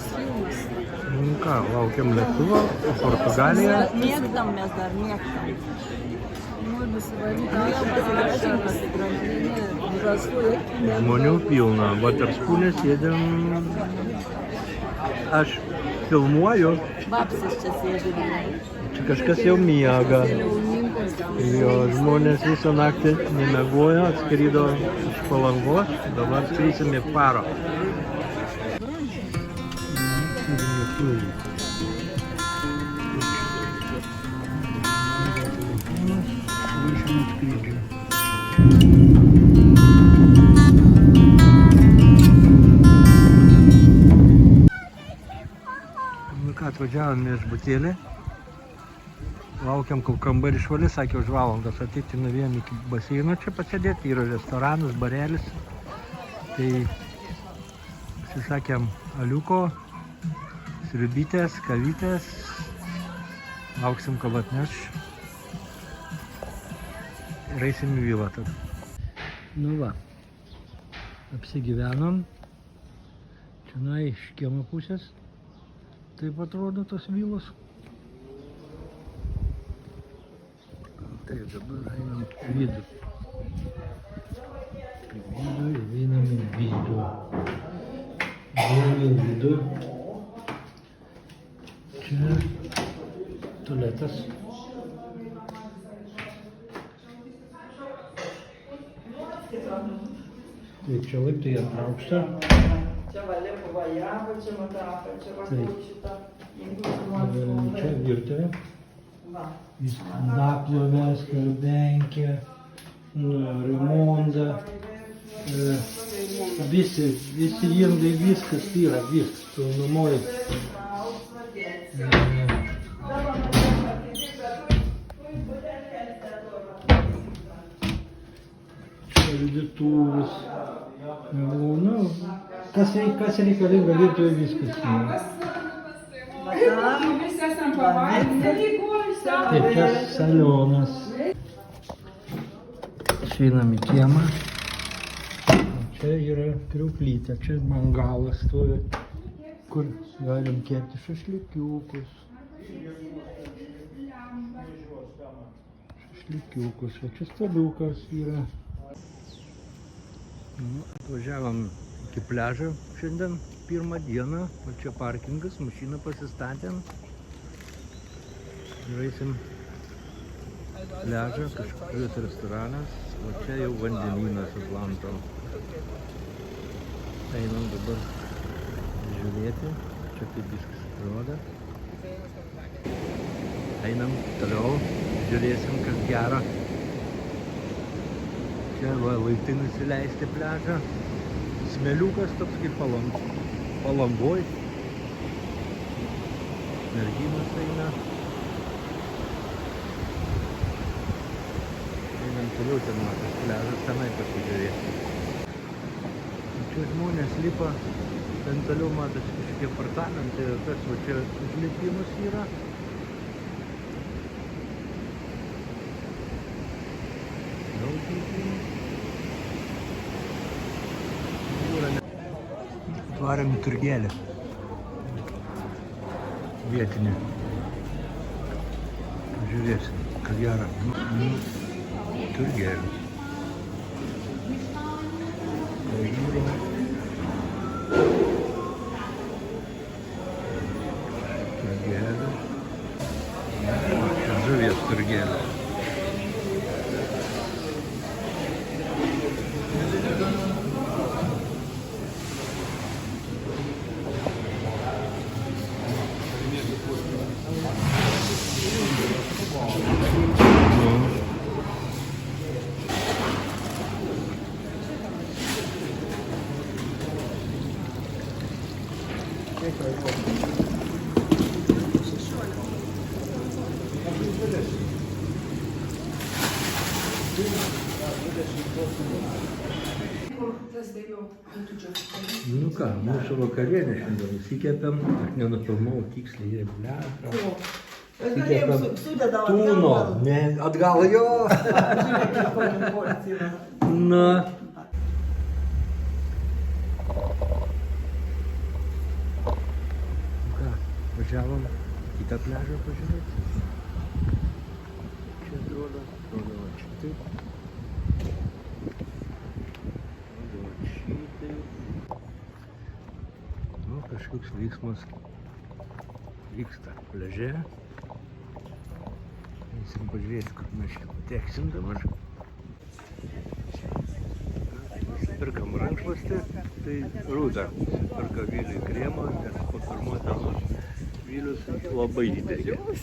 puikus filmas. Nu ką, laukiam lėktuvo, Portugalija. Mėgdam mes dar, mėgdam. Noriu pasigražinti, Žmonių pilna, Vaterspūnė sėdėm. Aš filmuoju, Babsis čia sėdi. čia kažkas jau miega. Jo, žmonės visą naktį nemiegojo, atskrido iš Palangos, dabar skrisim į Faro. Nu ką, atvažiavom viešbutėlį. Laukiam, kol kambarį išvalys, sakė, už valandos ateiti nuėjom iki baseino čia pasėdėti, yra restoranas, barelis. Tai užsisakėm aliuko, sriubytės, kavytės, lauksim, kol atneš ir eisim į vilą tada. Nu va, apsigyvenom, čia iš kiemo pusės, taip atrodo tos vilos. Tai dabar einam į vidų. Einam į vidų. Einam į vidų. Čia tualetas. Tai čia laiptai antrą aukštą. Čia valė pavajavo, čia matavo, čia Taip. šitą. Čia virtuvė. Indaplovė, skarbenkė, rimonda, visi indai, viskas yra, viskas, pilnumoje. Šaldytuvas. Nu, kas reikalinga virtuvė, viskas. Taip, čia salionas. Išeinam į kiemą. Čia yra kriauklytė, čia mangalas stovi, kur galim kepti šašlikiukus. O čia staliukas yra. Atvažiavom iki pliažo šiandien, pirmą dieną, o čia parkingas, mašiną pasistatėm. Ir eisim pliažą, kažkokius restoranas, o čia jau vandenynas Atlanto. Einam dabar žiūrėti, čia kaip viskas atrodo. Einam toliau, žiūrėsim, kas gero. Čia va, laiptai nusileisti pliažą. Smėliukas toks kaip Palangoj. Merginos eina. Einam toliau, ten matas pliažas, tenai pasižiūrėti. Čia žmonės lipa, ten toliau matas kažkokie apartamentai, tas va čia užlipimas yra. Atvarėm į turgelį vietinį. Žiūrėsim, kad gera. Turgelis. Turgelis. Čia žuvies turgelis. Nu ką, mūsų vakarienė šiandien įsikėpėm, aš nenufilmavau tiksliai pliažą. Įsikėpėm tūno, ne, atgal jo. Na. atvažiavom kitą pliažą pažiūrėti. Čia atrodo va šitaip. Atrodo va šitaip. Nu, kažkoks veiksmas vyksta pliaže. Eisim pažiūrėti, kur mes čia pateksim dabar. Pirkam rankšluostį, tai rūda. Pirka Viliui kremo, nes po pirmos dienos Vilius labai didelis.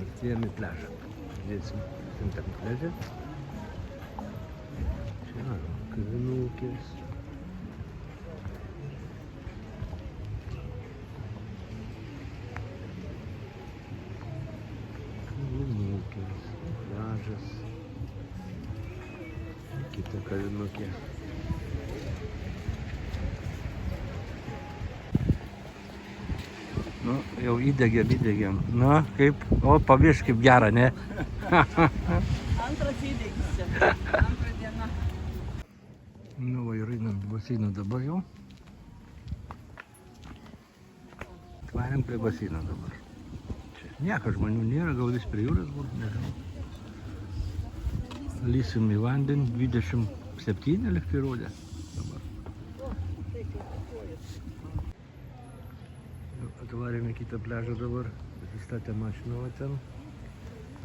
Artėjom į pliažą. Žiūrėsim tam pliažę. Čia kavinukės. Kavinukės, pliažas. Kita kavinukė. Nu, jau įdegėm. Na, kaip, o pavirš kaip gera, ne? Antras įdegis čia. Antra diena. Nu, va, ir einam baseiną dabar jau. Tvariam prie baseino dabar. Čia nieko žmonių nėra, gal vis prie jūros bus, nežinau. Lysim į vandenį, 27 liktai rodė dabar. Atvarėme kitą pliažą dabar, pasistatė mašiną va ten.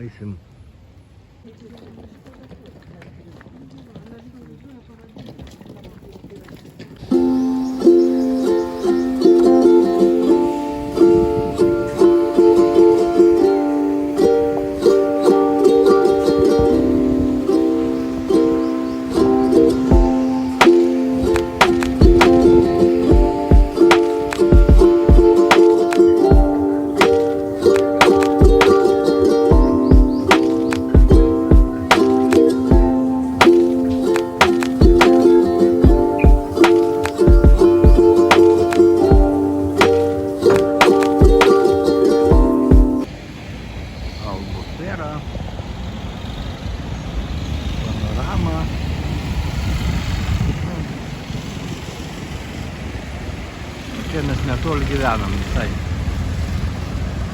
Eisim. Panorama. Čia mes netoli gyvenam visai.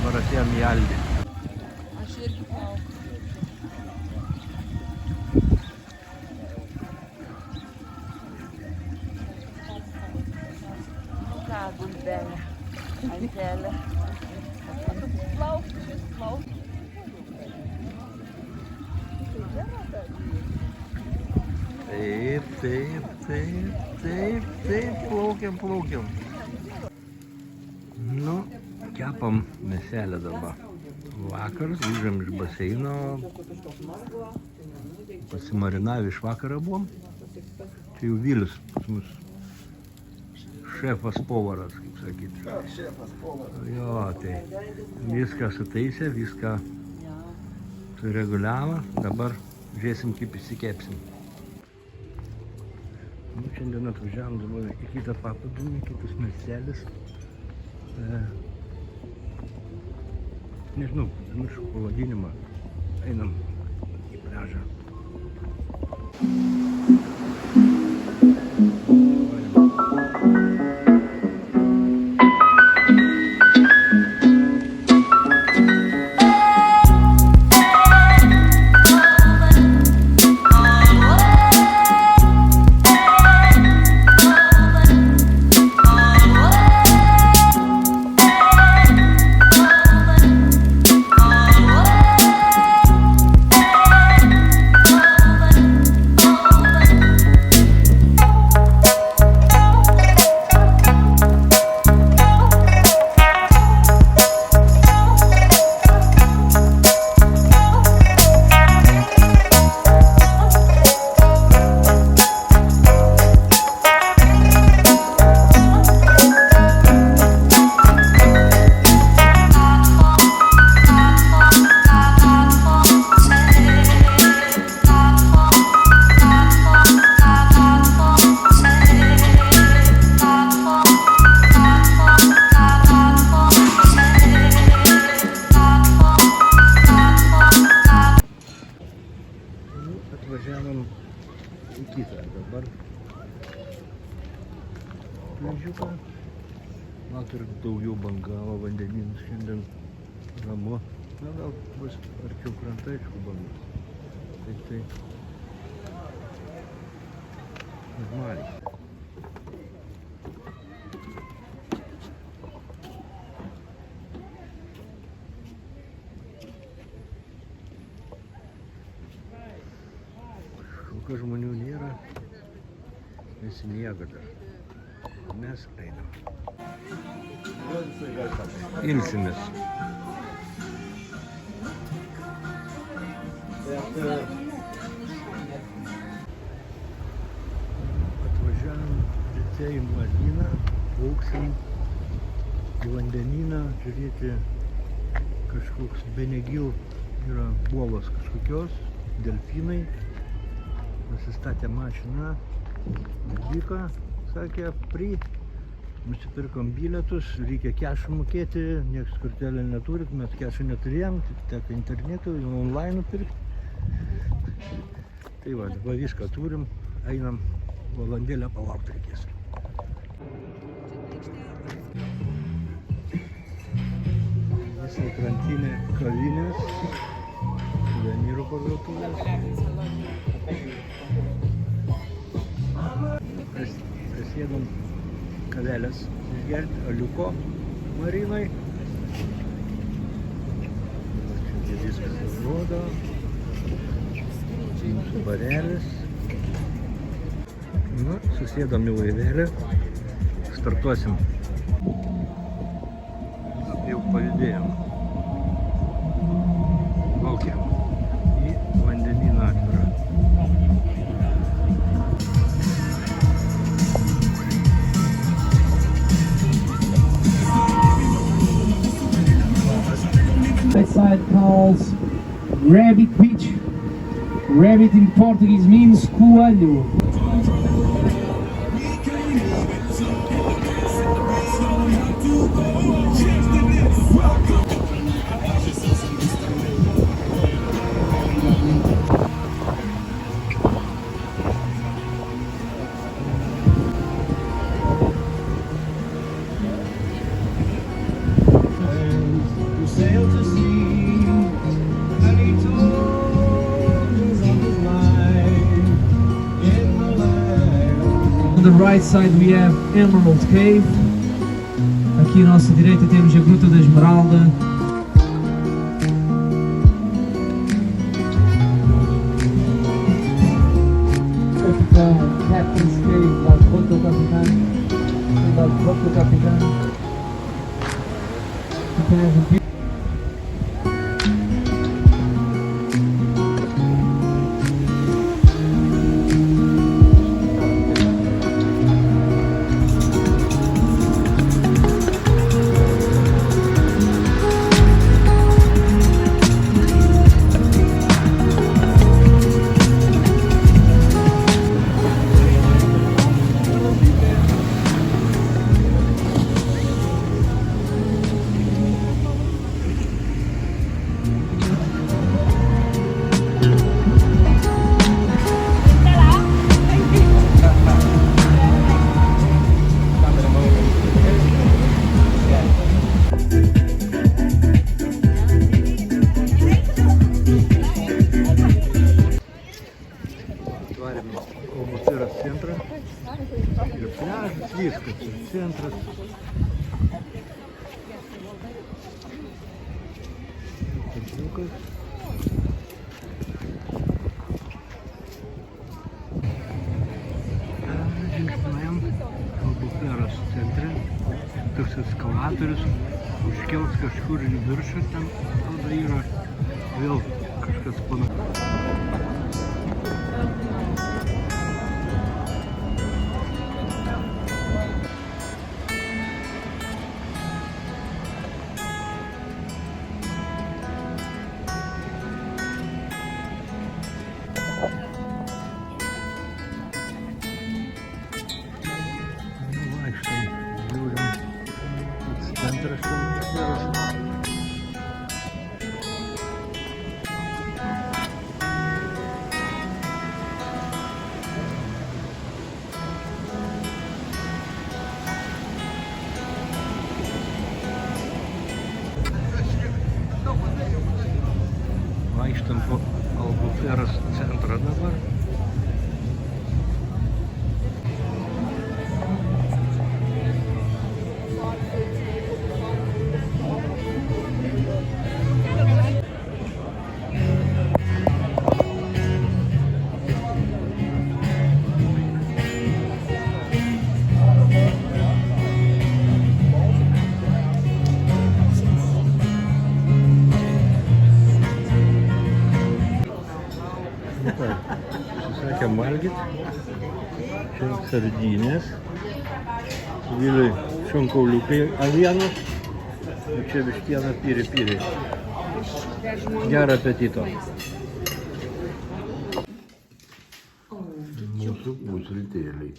Dabar atėjom į Aldį. Aš irgi plaukiu. Ką, gulbelė, antelė. Plaukiu. Taip, plaukiam. Nu, kepam mėselę dabar. Vakaras, grįžom iš baseino, pasimarinavę iš vakaro buvom. Čia jau Vilius pas mus. Šefas povaras, kaip sakyti. Šefas povaras. Jo, tai viską sutaisė, viską sureguliavo. Dabar žiūrėsim, kaip įsikepsim. Nu, šiandien atvažiavom dabar į kitą paplūdimį, kitus miestelis. Nežinau, pamiršau pavadinimą. Einam į pliažą. pliažiuką. Vakar daugiau bangavo vandenynas, šiandien ramu. Na, gal bus arčiau krantai, aišku, bangos. Tai normaliai. Kol žmonių nėra, visi miega dar. Mes einam. Ilsimės. Atvažiavam ryte į Martyną, plauksim į vandenyną, žiūrėti kažkoks Benegil yra uolos kažkokios, delfinai. Nusistatė mašiną, vyko, sakė, nusipirkom bilietus, reikia kešą mokėti, nieks kortelę neturit, mes kešą neturėjom, teko internetu, online pirkti. Tai va, dabar viską turim, einam, valandėlę palaukti reikės. Visai krantinė kavinės, suvenyrų parduotuvės. Prisėdom kavelės išgerti, aliuko marinai. Čia viskas atrodo. Mūsų barelis. Nu, susėdom į laivelį. Startuosim. Jau pajudėjom. Laukiam. Į vandenyną atvirą. That side calls Rabbit Beach. Rabbit in Portuguese means coelho. On the right side we have Emerald Cave. Aqui à nossa direita temos a Gruta da Esmeralda. Capitão Captain's Cave, lá de Porto do Capitão. Lá de Porto do Capitão. Aqui temos um viskas, ir centras. Parkiukas. Žingsniuojam Albuqueros centre. Toks eskalatorius užkels kažkur į viršų, ten tada yra vėl kažkas panašus. Albuferos centrą dabar. Susakėm valgyti. Čia sardinės. Viliui šonkauliukai avienos. O čia vištiena pyri. Gerą apetito. Mūsų pusrytėliai.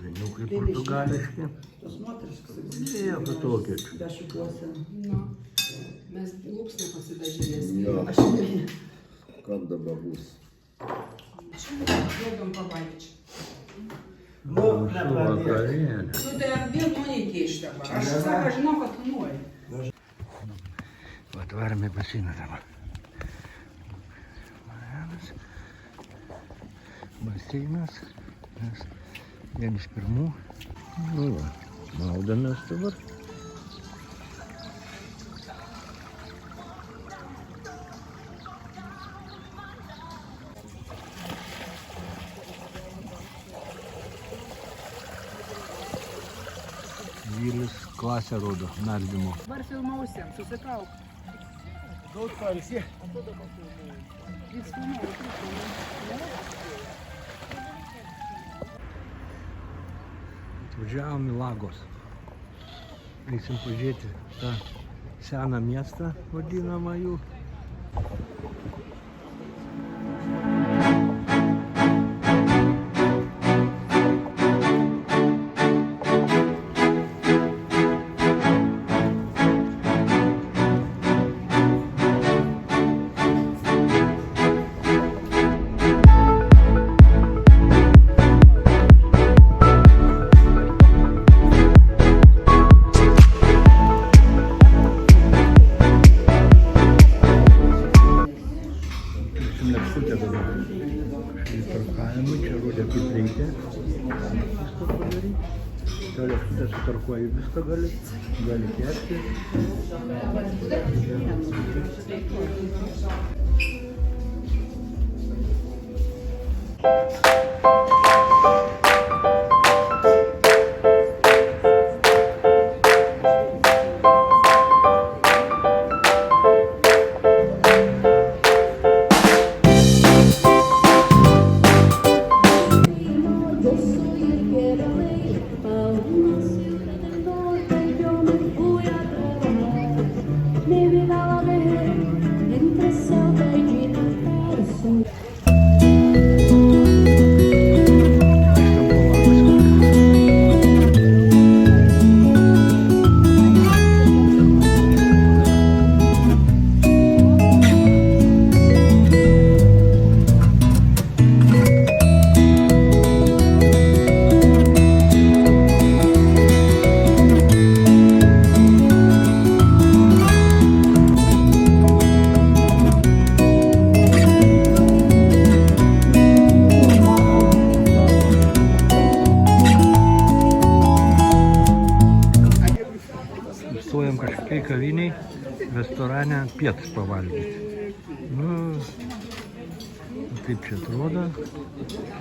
Žiniukai portugališki. Jie patokie. Mes lūpsnę pasidažėmės. Aš Kada bus? duodam pavalgyti. Mūsų vakarienė. Nu tai vienu neįkeiš dabar. Aš sako, žinau, kad tu nori. Atvarėme į baseiną dabar. Baseinas. Mes vien iš pirmų. Nu va, maudamės dabar. Vylis klasę rodo, nardymo. Dabar filmausim, susikauk. Daug pailsė. Jis filmauja. Atvažiavom į Lagos. Eisim pažiūrėti tą seną miestą, vadinamą jų. Lėkštutė dabar. Įtarkavimui, čia rodė kaip reikia viską padaryti. Ta lėkštutė sutarkuoji viską gali kepti. Stojam kažkokiai kaviniai, restorane pietus pavalgyti. Nu, kaip čia atrodo.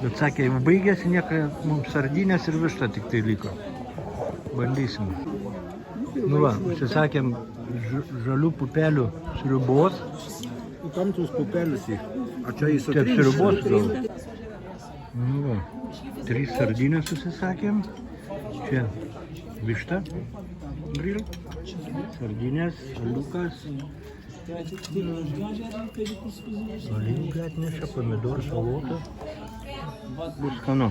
Bet sakė, jau baigėsi, nieko, mums sardinės ir višta tik tai liko. Bandysim. Nu va, užsisakėm žalių pupelių sriubos. Kam tus pupelius į? A čia į Čia sriubos gal. Nu va, 3 sardinės užsisakėm. Čia višta. Grill. Sardinės, aliukas. Olyvų atnešė, pomidorų, salotų. Bus skanu.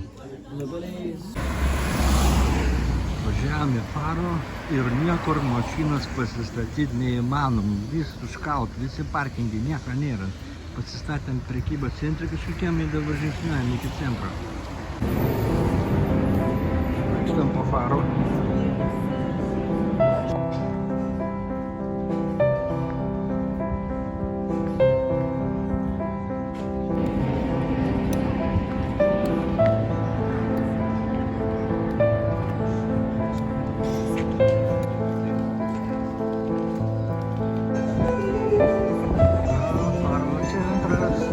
Važiavam į Faro ir niekur mašinas pasistatyti neįmanom. Vis užkaut, visi parkingai, nieko nėra. Pasistatėm prekybos centrą kažkokiam ir dabar žingsniuojam iki centro. Vaikštam po Faro.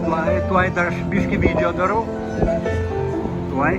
Tuoj dar biškį video darau. Tuoj.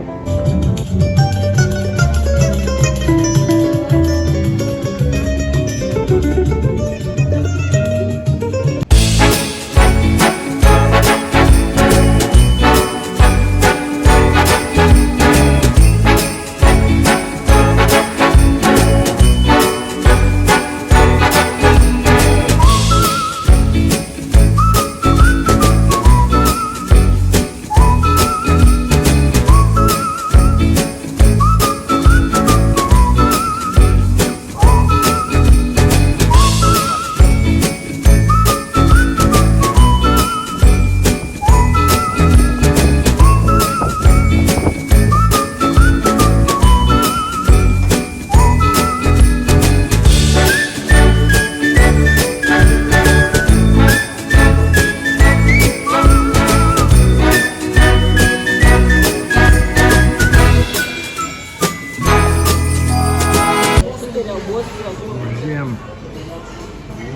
Užėjom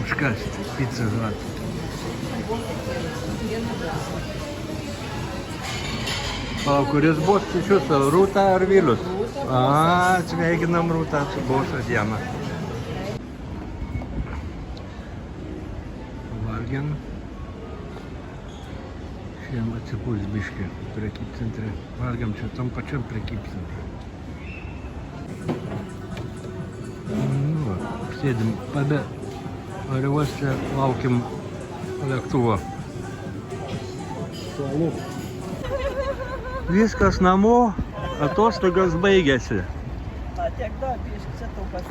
užkasti pizzą žuotą. O kuris bus iš jūsų, Rūta ar Vilius? Sveikinam Rūtą su baušą dieną. Valgiam. Šiandien atsipūs biškį prekybcentre. Valgiam čia tam pačiam prekybcentre. Sėdim pabe oro uoste, laukim lėktuvo. Viskas namo, atostogas baigėsi. Tiek daug, biškį čia taupas.